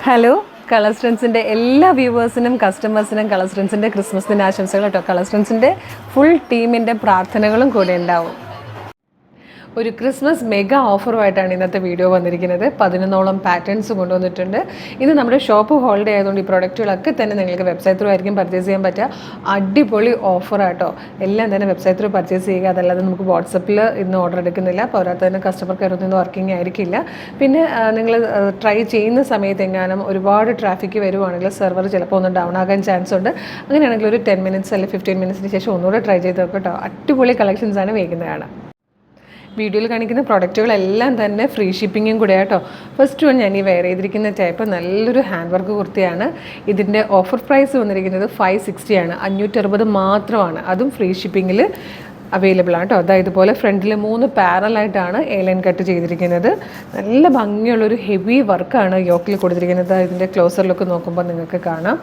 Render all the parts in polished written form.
Hello colours ട്രെൻഡ്സിൻ്റെ എല്ലാ വ്യൂവേഴ്സിനും കസ്റ്റമേഴ്സിനും colours ട്രെൻഡ്സിൻ്റെ Christmas ദിനാശംസകൾ കേട്ടോ. Colours ട്രെൻഡ്സിൻ്റെ full ടീമിൻ്റെ പ്രാർത്ഥനകളും കൂടെ ഉണ്ടാവും. ഒരു ക്രിസ്മസ് മെഗാ ഓഫറുമായിട്ടാണ് ഇന്നത്തെ വീഡിയോ വന്നിരിക്കുന്നത്. 11ഓളം പാറ്റേൺസ് കൊണ്ടുവന്നിട്ടുണ്ട്. ഇത് നമ്മുടെ ഷോപ്പ് ഹോൾഡേ ആയതുകൊണ്ട് ഈ പ്രൊഡക്റ്റുകളൊക്കെ തന്നെ നിങ്ങൾക്ക് വെബ്സൈറ്റ് ത്രൂ ആയിരിക്കും പർച്ചേസ് ചെയ്യാൻ പറ്റുക. അടിപൊളി ഓഫറാട്ടോ. എല്ലാം തന്നെ വെബ്സൈറ്റ് ത്രൂ പർച്ചേസ് ചെയ്യുക. അതല്ലാതെ നമുക്ക് വാട്സപ്പിൽ ഇന്ന് ഓർഡർ എടുക്കുന്നില്ല. പോരാത്ത തന്നെ കസ്റ്റമർ കെയർ ഒന്നും വർക്കിംഗ് ആയിരിക്കില്ല. പിന്നെ നിങ്ങൾ ട്രൈ ചെയ്യുന്ന സമയത്ത് എങ്ങാനും ഒരുപാട് ട്രാഫിക്ക് വരുവാണെങ്കിൽ സെർവർ ചിലപ്പോൾ ഒന്ന് ഡൗൺ ആകാൻ ചാൻസ് ഉണ്ട്. അങ്ങനെയാണെങ്കിൽ ഒരു 10 മിനിറ്റ്സ് അല്ലെങ്കിൽ 15 മിനിറ്റ്സിന് ശേഷം ഒന്നുകൂടെ ട്രൈ ചെയ്ത് നോക്കട്ടോ. അടിപൊളി കളക്ഷൻസാണ് വേഗുന്നതാണ്. വീഡിയോയിൽ കാണിക്കുന്ന പ്രൊഡക്റ്റുകളെല്ലാം തന്നെ ഫ്രീ ഷിപ്പിങ്ങും കൂടെ കേട്ടോ. ഫസ്റ്റ് വൺ ഞാൻ ഈ വെയർ ചെയ്തിരിക്കുന്ന ടൈപ്പ് നല്ലൊരു ഹാൻഡ് വർക്ക് കുർത്തിയാണ്. ഇതിൻ്റെ ഓഫർ പ്രൈസ് വന്നിരിക്കുന്നത് 560 ആണ്. 560 മാത്രമാണ്. അതും ഫ്രീ ഷിപ്പിങ്ങിൽ അവൈലബിൾ ആണ് കേട്ടോ. അതായത് ഇതുപോലെ ഫ്രണ്ടിൽ 3 പാരലായിട്ടാണ് എയർലൈൻ കട്ട് ചെയ്തിരിക്കുന്നത്. നല്ല ഭംഗിയുള്ളൊരു ഹെവി വർക്കാണ് യോക്കിൽ കൊടുത്തിരിക്കുന്നത്. ഇതിൻ്റെ ക്ലോസർ ലുക്ക് നോക്കുമ്പോൾ നിങ്ങൾക്ക് കാണാം.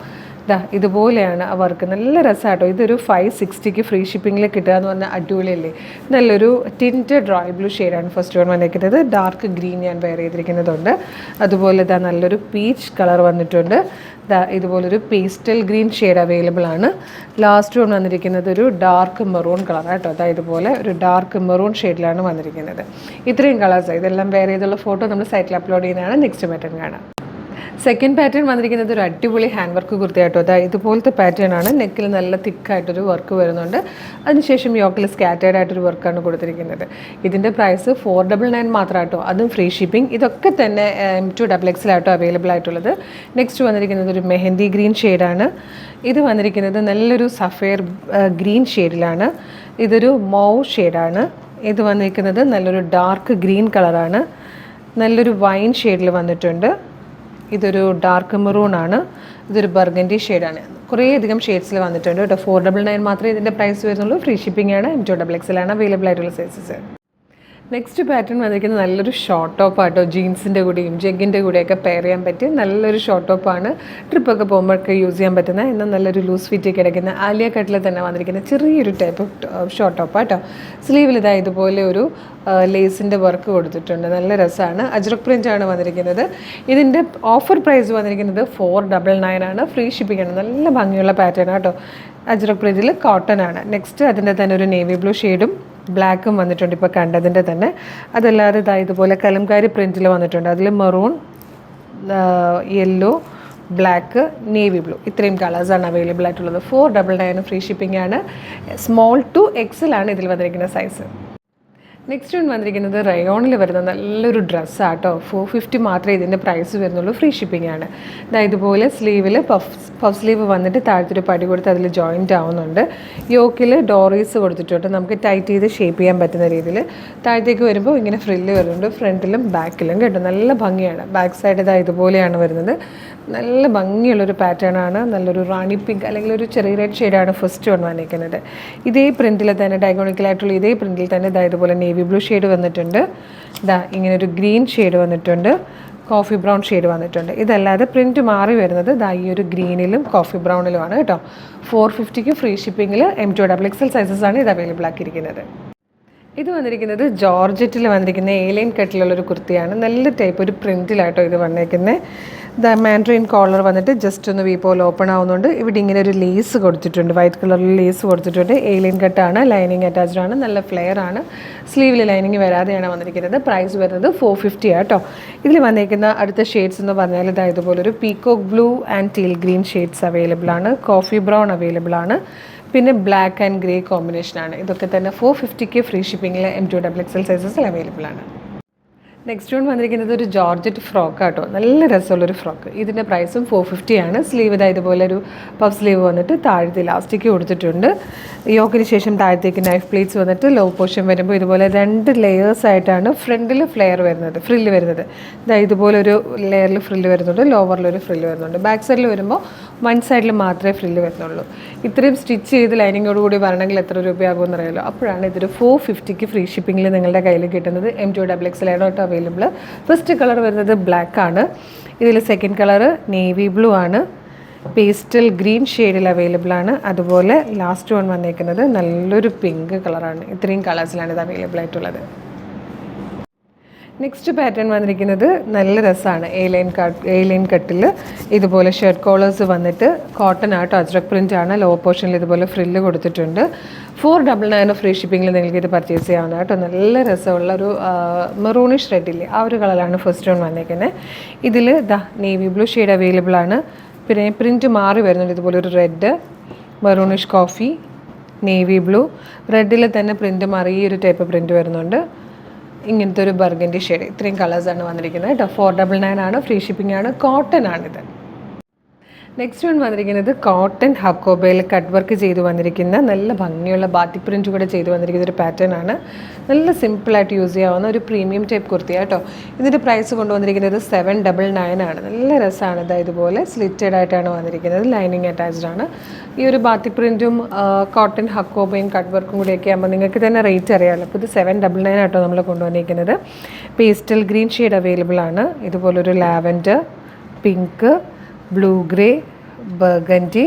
ഇതുപോലെയാണ് ആ വർക്ക്. നല്ല രസമാട്ടോ. ഇതൊരു 560 ഫ്രീ ഷിപ്പിങ്ങിൽ കിട്ടുക എന്ന് പറഞ്ഞാൽ അടിപൊളിയല്ലേ. നല്ലൊരു ടിൻറ്റഡ് റോയൽ ബ്ലൂ ഷെയ്ഡാണ് ഫസ്റ്റ് വൺ വന്നിരിക്കുന്നത്. ഡാർക്ക് ഗ്രീൻ ഞാൻ വെയർ ചെയ്തിരിക്കുന്നതുണ്ട്. അതുപോലെ നല്ലൊരു പീച്ച് കളർ വന്നിട്ടുണ്ട്. ഇതുപോലൊരു പേസ്റ്റൽ ഗ്രീൻ ഷെയ്ഡ് അവൈലബിൾ ആണ്. ലാസ്റ്റ് വൺ വന്നിരിക്കുന്നത് ഒരു ഡാർക്ക് മെറൂൺ കളർ കേട്ടോ. ഇതുപോലെ ഒരു ഡാർക്ക് മെറൂൺ ഷെയ്ഡിലാണ് വന്നിരിക്കുന്നത്. ഇത്രയും കളേഴ്സ്. ഇതെല്ലാം വെയർ ചെയ്തുള്ള ഫോട്ടോ നമ്മൾ സൈറ്റിൽ അപ്ലോഡ് ചെയ്യുന്നതാണ്. നെക്സ്റ്റ് പാറ്റേൺ കാണാം. സെക്കൻഡ് പാറ്റേൺ വന്നിരിക്കുന്നത് ഒരു അടിപൊളി ഹാൻഡ് വർക്ക് കുർത്തിയാട്ടോ. ഇതുപോലത്തെ പാറ്റേൺ ആണ്. നെക്കിൽ നല്ല തിക്കായിട്ടൊരു വർക്ക് വരുന്നുണ്ട്. അതിനുശേഷം യോക്കിൽ സ്കാറ്റേഡ് ആയിട്ടൊരു വർക്കാണ് കൊടുത്തിരിക്കുന്നത്. ഇതിൻ്റെ പ്രൈസ് 499 മാത്രമാട്ടോ. അതും ഫ്രീ ഷിപ്പിംഗ്. ഇതൊക്കെ തന്നെ M2XXL അവൈലബിൾ ആയിട്ടുള്ളത്. നെക്സ്റ്റ് വന്നിരിക്കുന്നത് ഒരു മെഹന്തി ഗ്രീൻ ഷെയ്ഡാണ്. ഇത് വന്നിരിക്കുന്നത് നല്ലൊരു സഫയർ ഗ്രീൻ ഷെയ്ഡിലാണ്. ഇതൊരു മൗവ് ഷെയ്ഡാണ്. ഇത് വന്നിരിക്കുന്നത് നല്ലൊരു ഡാർക്ക് ഗ്രീൻ കളറാണ്. നല്ലൊരു വൈൻ ഷെയ്ഡിൽ വന്നിട്ടുണ്ട്. ഇതൊരു ഡാർക്ക് മെറൂൺ ആണ്. ഇതൊരു ബർഗൻഡി ഷെയ്ഡാണ്. കുറേയധികം ഷെയ്ഡ്സിൽ വന്നിട്ടുണ്ട് കേട്ടോ. 499 മാത്രമേ ഇതിൻ്റെ പ്രൈസ് വരുന്നുള്ളൂ. ഫ്രീ ഷിപ്പിംഗ് ആണ്. M2XXL ആണ് അവൈലബിൾ ആയിട്ടുള്ള സൈസസ്. നെക്സ്റ്റ് പാറ്റേൺ വന്നിരിക്കുന്നത് നല്ലൊരു ഷോർട്ട് ടോപ്പ് ആട്ടോ. ജീൻസിൻ്റെ കൂടെയും ജഗ്ഗിൻ്റെ കൂടെയൊക്കെ പെയർ ചെയ്യാൻ പറ്റിയ നല്ലൊരു ഷോർട്ട് ടോപ്പാണ്. ട്രിപ്പൊക്കെ പോകുമ്പോഴൊക്കെ യൂസ് ചെയ്യാൻ പറ്റുന്ന എന്നാൽ നല്ലൊരു ലൂസ് ഫിറ്റ് കിടക്കുന്ന ആലിയ കട്ടിൽ തന്നെ വന്നിരിക്കുന്ന ചെറിയൊരു ടൈപ്പ് ഷോർട്ട് ടോപ്പ് ആട്ടോ. സ്ലീവിൽ ഇതുപോലെ ഒരു ലേസിൻ്റെ വർക്ക് കൊടുത്തിട്ടുണ്ട്. നല്ല രസമാണ്. അജ്രക് പ്രിൻ്റ് ആണ് വന്നിരിക്കുന്നത്. ഇതിൻ്റെ ഓഫർ പ്രൈസ് വന്നിരിക്കുന്നത് 499 ആണ്. ഫ്രീ ഷിപ്പിംഗ് ആണ്. നല്ല ഭംഗിയുള്ള പാറ്റേൺ ആട്ടോ. അജ്രക് പ്രിൻ്റിൽ കോട്ടൺ ആണ്. നെക്സ്റ്റ് അതിൻ്റെ തന്നെ ഒരു നേവി ബ്ലൂ ഷെയ്ഡും ബ്ലാക്കും വന്നിട്ടുണ്ട് ഇപ്പോൾ കണ്ടതിൻ്റെ തന്നെ. അതല്ലാതെ ഇതുപോലെ കലംകാരി പ്രിൻറ്റിൽ വന്നിട്ടുണ്ട്. അതിൽ maroon, yellow, black, navy blue ഇത്രയും കളേഴ്സാണ് അവൈലബിൾ ആയിട്ടുള്ളത്. 499 ഫ്രീ ഷിപ്പിംഗ് ആണ്. സ്മോൾ ടു XL ആണ് ഇതിൽ വന്നിരിക്കുന്ന സൈസ്. നെക്സ്റ്റ് വൺ വന്നിരിക്കുന്നത് റയോണിൽ വരുന്ന നല്ലൊരു ഡ്രസ്സാട്ടോ. 450 മാത്രമേ ഇതിൻ്റെ പ്രൈസ് വരുന്നുള്ളൂ. ഫ്രീ ഷിപ്പിംഗ് ആണ്. ഇതുപോലെ സ്ലീവിൽ പഫ് സ്ലീവ് വന്നിട്ട് താഴത്തൊരു പടി കൊടുത്ത് അതിൽ ജോയിൻ്റ് ആവുന്നുണ്ട്. യോക്കിൽ ഡോറീസ് കൊടുത്തിട്ടുണ്ട്. നമുക്ക് ടൈറ്റ് ചെയ്ത് ഷേപ്പ് ചെയ്യാൻ പറ്റുന്ന രീതിയിൽ. താഴത്തേക്ക് വരുമ്പോൾ ഇങ്ങനെ ഫ്രില്ല് വരുന്നുണ്ട്. ഫ്രണ്ടിലും ബാക്കിലും കേട്ടോ. നല്ല ഭംഗിയാണ്. ബാക്ക് സൈഡ് ഇതുപോലെയാണ് വരുന്നത്. നല്ല ഭംഗിയുള്ളൊരു പാറ്റേൺ ആണ്. നല്ലൊരു റാണി പിങ്ക് അല്ലെങ്കിൽ ഒരു ചെറിയ റെഡ് ഷെയ്ഡാണ് ഫസ്റ്റ് വൺ വന്നിരിക്കുന്നത്. ഇതേ പ്രിൻറ്റിൽ തന്നെ ഡയഗോണിക്കലായിട്ടുള്ള ഇതേ പ്രിൻറ്റിൽ തന്നെ ഇതുപോലെ നേവി ബ്ലൂ ഷെയ്ഡ് വന്നിട്ടുണ്ട്. ഇങ്ങനെ ഒരു ഗ്രീൻ ഷെയ്ഡ് വന്നിട്ടുണ്ട്. കോഫി ബ്രൗൺ ഷെയ്ഡ് വന്നിട്ടുണ്ട്. ഇതല്ലാതെ പ്രിൻറ്റ് മാറി വരുന്നത് ഈ ഒരു ഗ്രീനിലും കോഫി ബ്രൗണിലുമാണ് കേട്ടോ. 450 ഫ്രീ ഷിപ്പിങ്ങിൽ M2XXL സൈസസ് ആണ് ഇത് അവൈലബിൾ ആക്കിയിരിക്കുന്നത്. ഇത് വന്നിരിക്കുന്നത് ജോർജറ്റിൽ വന്നിരിക്കുന്ന എയർലൈൻ കട്ടിലുള്ളൊരു കുർത്തിയാണ്. നല്ല ടൈപ്പ് ഒരു പ്രിൻറ്റിലായിട്ടോ ഇത് വന്നിരിക്കുന്നത്. മാൻഡ്രിൻ കോളർ വന്നിട്ട് ജസ്റ്റ് ഒന്ന് വി പോലെ ഓപ്പൺ ആവുന്നുണ്ട്. ഇവിടെ ഇങ്ങനെ ഒരു ലേസ് കൊടുത്തിട്ടുണ്ട്. വൈറ്റ് കളറിൽ ലേസ് കൊടുത്തിട്ടുണ്ട്. എയർലൈൻ കട്ടാണ്. ലൈനിങ് അറ്റാച്ച്ഡ് ആണ്. നല്ല ഫ്ലെയർ ആണ്. സ്ലീവിൽ ലൈനിങ് വരാതെയാണ് വന്നിരിക്കുന്നത്. പ്രൈസ് വരുന്നത് 450 ആട്ടോ. ഇതിൽ വന്നിരിക്കുന്ന അടുത്ത ഷെയ്ഡ്സ് എന്ന് പറഞ്ഞാൽ ഇതുപോലൊരു peacock blue and teal green shades available ആണ്. കോഫി ബ്രൗൺ അവൈലബിൾ ആണ്. പിന്നെ ബ്ലാക്ക് ആൻഡ് ഗ്രേ കോമ്പിനേഷനാണ്. ഇതൊക്കെ തന്നെ 450 ഫ്രീ ഷിപ്പിങ്ങിൽ M2XXL സൈസസിൽ അവൈലബിൾ ആണ്. നെക്സ്റ്റ് വൺ വന്നിരിക്കുന്നത് ഒരു ജോർജറ്റ് ഫ്രോക്ക് ആട്ടോ. നല്ല രസമുള്ളൊരു ഫ്രോക്ക്. ഇതിൻ്റെ പ്രൈസും 450 ആണ്. സ്ലീവ് ഇതുപോലെ ഒരു പഫ് സ്ലീവ് വന്നിട്ട് താഴത്തെ ഇലാസ്റ്റിക് കൊടുത്തിട്ടുണ്ട്. യോക്കിന് ശേഷം താഴത്തേക്ക് നൈഫ് പ്ലേറ്റ്സ് വന്നിട്ട് ലോ പോർഷൻ വരുമ്പോൾ ഇതുപോലെ 2 ലെയേഴ്സ് ആയിട്ടാണ് ഫ്രണ്ടിൽ ഫ്രില്ല് വരുന്നത്. ഇതുപോലെ ഒരു ലെയറിൽ ഫ്രില്ല് വരുന്നുണ്ട്. ലോവറിലൊരു ഫ്രില്ല് വരുന്നുണ്ട്. ബാക്ക് സൈഡിൽ വരുമ്പോൾ 1 സൈഡിൽ മാത്രമേ ഫ്രില്ല് വരുന്നുള്ളൂ. ഇത്രയും സ്റ്റിച്ച് ചെയ്ത് ലൈനിങ്ങോടുകൂടി വരണമെങ്കിൽ എത്ര രൂപയാകുമെന്ന് അറിയാമല്ലോ. അപ്പോഴാണ് ഇതൊരു 450 ഫ്രീ ഷിപ്പിങ്ങിൽ നിങ്ങളുടെ കയ്യിൽ കിട്ടുന്നത്. M2XXL ആയിട്ട് അവൈലബിൾ. ഫസ്റ്റ് കളർ വരുന്നത് ബ്ലാക്ക് ആണ്. ഇതിൽ സെക്കൻഡ് കളർ നേവി ബ്ലൂ ആണ്. പേസ്റ്റൽ ഗ്രീൻ ഷെയ്ഡിൽ അവൈലബിൾ ആണ്. അതുപോലെ ലാസ്റ്റ് വൺ വന്നേക്കുന്നത് നല്ലൊരു പിങ്ക് കളറാണ്. ഇത്രയും കളേഴ്സിലാണ് ഇത് അവൈലബിൾ ആയിട്ടുള്ളത്. നെക്സ്റ്റ് പാറ്റേൺ വന്നിരിക്കുന്നത് നല്ല രസമാണ്. എ ലൈൻ കട്ടിൽ ഇതുപോലെ ഷർട്ട് കോളേഴ്സ് വന്നിട്ട് കോട്ടൺ ആട്ടോ, അജ്രക് പ്രിൻ്റ് ആണ്. ലോ പോർഷനിൽ ഇതുപോലെ ഫ്രില്ല് കൊടുത്തിട്ടുണ്ട്. 499 ഫ്രീ ഷിപ്പിങ്ങിൽ നിങ്ങൾക്ക് ഇത് പർച്ചേസ് ചെയ്യാവുന്ന കേട്ടോ. നല്ല രസമുള്ള ഒരു മെറൂണിഷ് റെഡില്ലേ, ആ ഒരു കളറാണ് ഫസ്റ്റ് വൺ വന്നേക്കുന്നത്. ഇതിൽ നേവി ബ്ലൂ ഷെയ്ഡ് അവൈലബിൾ ആണ്. പിന്നെ പ്രിൻറ്റ് മാറി വരുന്നുണ്ട്. ഇതുപോലെ ഒരു red, maroonish coffee, navy blue, റെഡിൽ തന്നെ പ്രിൻറ്റ് മാറി ഈ ഒരു ടൈപ്പ് പ്രിൻറ്റ് വരുന്നുണ്ട്. ഇങ്ങനത്തെ ഒരു ബർഗൻഡി ഷെയ്ഡ്, ഇത്രയും കളേഴ്സാണ് വന്നിരിക്കുന്നത് കേട്ടോ. 499 ആണ്, ഫ്രീ ഷിപ്പിംഗ് ആണ്, കോട്ടൺ ആണിത്. നെക്സ്റ്റ് വൺ വന്നിരിക്കുന്നത് കോട്ടൺ ഹക്കോബയിൽ കട്ട് വർക്ക് ചെയ്ത് വന്നിരിക്കുന്ന നല്ല ഭംഗിയുള്ള ബാത്തിക് പ്രിൻറ്റ് കൂടെ ചെയ്ത് വന്നിരിക്കുന്ന ഒരു പാറ്റേൺ ആണ്. നല്ല സിമ്പിളായിട്ട് യൂസ് ചെയ്യാവുന്ന ഒരു പ്രീമിയം ടൈപ്പ് കുർത്തി കേട്ടോ. ഇതിൻ്റെ പ്രൈസ് കൊണ്ടുവന്നിരിക്കുന്നത് 799 ആണ്. നല്ല രസമാണ്. ഇതുപോലെ സ്ലിറ്റഡ് ആയിട്ടാണ് വന്നിരിക്കുന്നത്, ലൈനിങ് അറ്റാച്ച്ഡ് ആണ്. ഈ ഒരു ബാത്തിക് പ്രിൻറ്റും കോട്ടൺ ഹക്കോബയും കട്ട് വർക്കും കൂടിയൊക്കെ ആകുമ്പോൾ നിങ്ങൾക്ക് തന്നെ റേറ്റ് അറിയാമല്ലോ. അപ്പോൾ ഇത് 799 ആട്ടോ നമ്മൾ കൊണ്ടുവന്നിരിക്കുന്നത്. പേസ്റ്റൽ ഗ്രീൻ ഷെയ്ഡ് അവൈലബിൾ ആണ്. ഇതുപോലൊരു lavender, pink, blue grey, burgundy,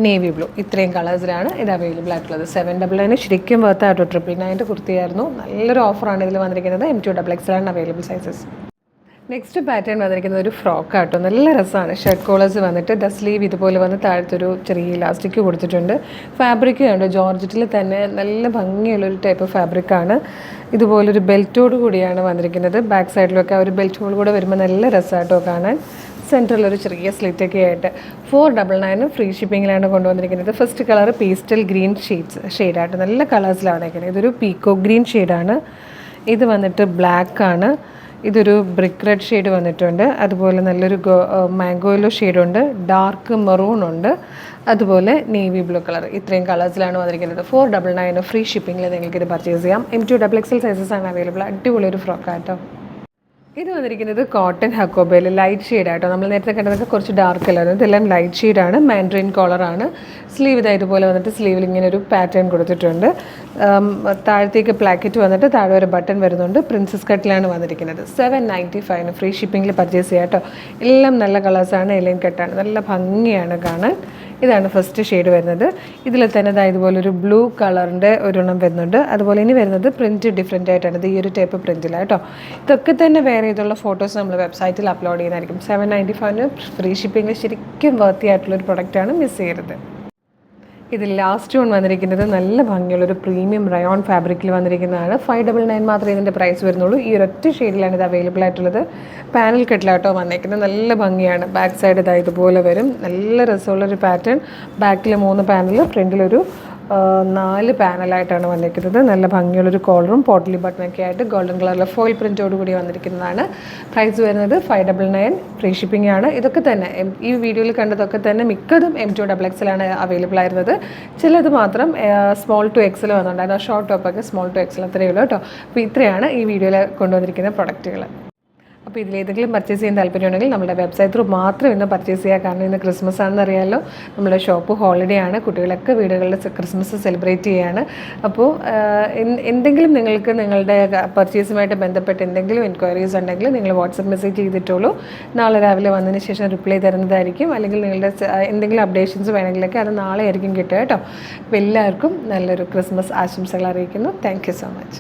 navy blue, ഇത്രയും കളേഴ്സിലാണ് ഇത് അവൈലബിൾ ആയിട്ടുള്ളത്. 799 ശരിക്കും വർത്തായിട്ടോ. 999 കുർത്തിയായിരുന്നു. നല്ലൊരു ഓഫറാണ് ഇതിൽ വന്നിരിക്കുന്നത്. M2XXL ആണ് അവൈലബിൾ സൈസസ്. നെക്സ്റ്റ് പാറ്റേൺ വന്നിരിക്കുന്നത് ഒരു ഫ്രോക്ക് ആട്ടോ. നല്ല രസമാണ്. ഷർട്ട് കോളേഴ്സ് വന്നിട്ട് സ്ലീവ് ഇതുപോലെ വന്ന് താഴത്തൊരു ചെറിയ ഇലാസ്റ്റിക് കൊടുത്തിട്ടുണ്ട്. ഫാബ്രിക് ഉണ്ട് ജോർജറ്റിൽ തന്നെ നല്ല ഭംഗിയുള്ളൊരു ടൈപ്പ് ഫാബ്രിക്കാണ്. ഇതുപോലൊരു ബെൽറ്റോട് കൂടിയാണ് വന്നിരിക്കുന്നത്. ബാക്ക് സൈഡിലൊക്കെ ആ ഒരു ബെൽറ്റ് ഹോൾ കൂടെ വരുമ്പോൾ നല്ല രസമായിട്ടോ കാണാൻ. സെൻറ്ററിലൊരു ചെറിയ സ്ലിറ്റൊക്കെ ആയിട്ട് 499 ഫ്രീ ഷിപ്പിങ്ങിലാണ് കൊണ്ടുവന്നിരിക്കുന്നത്. ഫസ്റ്റ് കളർ പേസ്റ്റൽ ഗ്രീൻ ഷെയ്ഡായിട്ട് നല്ല കളേഴ്സിലാണ് വന്നിരിക്കുന്നത്. ഇതൊരു പീക്കോ ഗ്രീൻ ഷെയ്ഡാണ്. ഇത് വന്നിട്ട് ബ്ലാക്ക് ആണ്. ഇതൊരു ബ്രിക്ക് റെഡ് ഷെയ്ഡ് വന്നിട്ടുണ്ട്. അതുപോലെ നല്ലൊരു മാംഗോയിലോ ഷെയ്ഡുണ്ട്, ഡാർക്ക് മെറൂൺ ഉണ്ട്, അതുപോലെ നേവി ബ്ലൂ കളർ. ഇത്രയും കളേഴ്സിലാണ് വന്നിരിക്കുന്നത്. 499 ഫ്രീ ഷിപ്പിങ്ങിൽ നിങ്ങൾക്ക് ഇത് പർച്ചേസ് ചെയ്യാം. M2XXL സൈസസ് ആണ് അവൈലബിൾ. അടിപൊളി ഒരു ഫ്രോക്കാട്ടോ. ഇത് വന്നിരിക്കുന്നത് കോട്ടൺ ഹക്കോബയിൽ ലൈറ്റ് ഷെയ്ഡായിട്ടോ. നമ്മൾ നേരത്തെ കണ്ടതൊക്കെ കുറച്ച് ഡാർക്ക് കളർ, ഇതെല്ലാം ലൈറ്റ് ഷെയ്ഡാണ്. മാൻഡ്രിൻ കോളറാണ്. സ്ലീവ് ഇതായതുപോലെ വന്നിട്ട് സ്ലീവിൽ ഇങ്ങനെ ഒരു പാറ്റേൺ കൊടുത്തിട്ടുണ്ട്. താഴത്തേക്ക് പ്ലാക്കറ്റ് വന്നിട്ട് താഴെ ഒരു ബട്ടൺ വരുന്നുണ്ട്. പ്രിൻസസ് കട്ടിലാണ് വന്നിരിക്കുന്നത്. 795 ഫ്രീ ഷിപ്പിങ്ങിൽ പർച്ചേസ് ചെയ്യാം കേട്ടോ. എല്ലാം നല്ല കളേഴ്സാണ്, എലൈൻ കട്ടാണ്, നല്ല ഭംഗിയാണ് കാണാൻ. ഇതാണ് ഫസ്റ്റ് ഷെയ്ഡ് വരുന്നത്. ഇതിൽ തന്നെ ഇതുപോലൊരു ബ്ലൂ കളറിൻ്റെ ഒരെണ്ണം വരുന്നുണ്ട്. അതുപോലെ ഇനി വരുന്നത് പ്രിൻറ്റ് ഡിഫറെൻ്റ് ആയിട്ടാണ്. ഇത് ഈ ഒരു ടൈപ്പ് പ്രിൻറ്റിലാണ് കേട്ടോ. ഇതൊക്കെ തന്നെ വേറെ ചെയ്തുള്ള ഫോട്ടോസ് നമ്മൾ വെബ്സൈറ്റിൽ അപ്ലോഡ് ചെയ്യുന്നതായിരിക്കും. 795 ഫ്രീ ഷിപ്പിംഗ് ശരിക്കും വർത്തി ആയിട്ടുള്ളൊരു പ്രൊഡക്റ്റാണ്, മിസ് ചെയ്യരുത്. ഇതിൽ ലാസ്റ്റ് വൺ വന്നിരിക്കുന്നത് നല്ല ഭംഗിയുള്ളൊരു പ്രീമിയം റയോൺ ഫാബ്രിക്കിൽ വന്നിരിക്കുന്നതാണ്. 599 മാത്രമേ ഇതിൻ്റെ പ്രൈസ് വരുന്നുള്ളൂ. ഈ ഒരൊറ്റ ഷെയ്ഡിലാണ് ഇത് അവൈലബിൾ ആയിട്ടുള്ളത്. പാനൽ കെട്ടിലാട്ടോ വന്നിരിക്കുന്നത്. നല്ല ഭംഗിയാണ്. ബാക്ക് സൈഡ് ഇതുപോലെ വരും. നല്ല രസമുള്ളൊരു പാറ്റേൺ. ബാക്കിൽ 3 പാനൽ, ഫ്രണ്ടിലൊരു 4 പാനലായിട്ടാണ് വന്നിരിക്കുന്നത്. നല്ല ഭംഗിയുള്ളൊരു കോളറും പോട്ട്ലി ബട്ടണൊക്കെ ആയിട്ട് ഗോൾഡൻ കളറിലെ ഫോയിൽ പ്രിൻറ്റോട് കൂടി വന്നിരിക്കുന്നതാണ്. പ്രൈസ് വരുന്നത് 599 ഫ്രീ ഷിപ്പിംഗ് ആണ്. ഇതൊക്കെ തന്നെ ഈ വീഡിയോയിൽ കണ്ടതൊക്കെ തന്നെ മിക്കതും M2XXL ആണ് അവൈലബിൾ ആയിരുന്നത്. ചിലത് മാത്രം സ്മോൾ ടു എക്സൽ വന്നിട്ടുണ്ടായിരുന്നു. ഷോർട്ട് ടോപ്പൊക്കെ സ്മോൾ ടു എക്സൽ അത്രയേ ഉള്ളൂ കേട്ടോ. അപ്പോൾ ഇത്രയാണ് ഈ വീഡിയോയിൽ കൊണ്ടുവന്നിരിക്കുന്ന പ്രൊഡക്റ്റുകൾ. അപ്പോൾ ഇതിലേതെങ്കിലും പർച്ചേസ് ചെയ്യാൻ താല്പര്യമുണ്ടെങ്കിൽ നമ്മുടെ വെബ്സൈറ്റ് ത്രൂ മാത്രം ഇന്ന് പർച്ചേസ് ചെയ്യുക. കാരണം ഇന്ന് ക്രിസ്മസ് ആണെന്ന് അറിയാമല്ലോ. നമ്മുടെ ഷോപ്പ് ഹോളിഡേ ആണ്. കുട്ടികളൊക്കെ വീടുകളിൽ ക്രിസ്മസ് സെലിബ്രേറ്റ് ചെയ്യുകയാണ്. അപ്പോൾ എന്തെങ്കിലും നിങ്ങൾക്ക് നിങ്ങളുടെ പർച്ചേസുമായിട്ട് ബന്ധപ്പെട്ട് എന്തെങ്കിലും എൻക്വയറീസ് ഉണ്ടെങ്കിൽ നിങ്ങൾ വാട്സപ്പ് മെസ്സേജ് ചെയ്തിട്ടുള്ളൂ. നാളെ രാവിലെ വന്നതിന് ശേഷം റിപ്ലൈ തരുന്നതായിരിക്കും. അല്ലെങ്കിൽ നിങ്ങളുടെ എന്തെങ്കിലും അപ്ഡേഷൻസ് വേണമെങ്കിലൊക്കെ അത് നാളെ ആയിരിക്കും കിട്ടുക കേട്ടോ. അപ്പോൾ എല്ലാവർക്കും നല്ലൊരു ക്രിസ്മസ് ആശംസകൾ അറിയിക്കുന്നു. Thank you so much.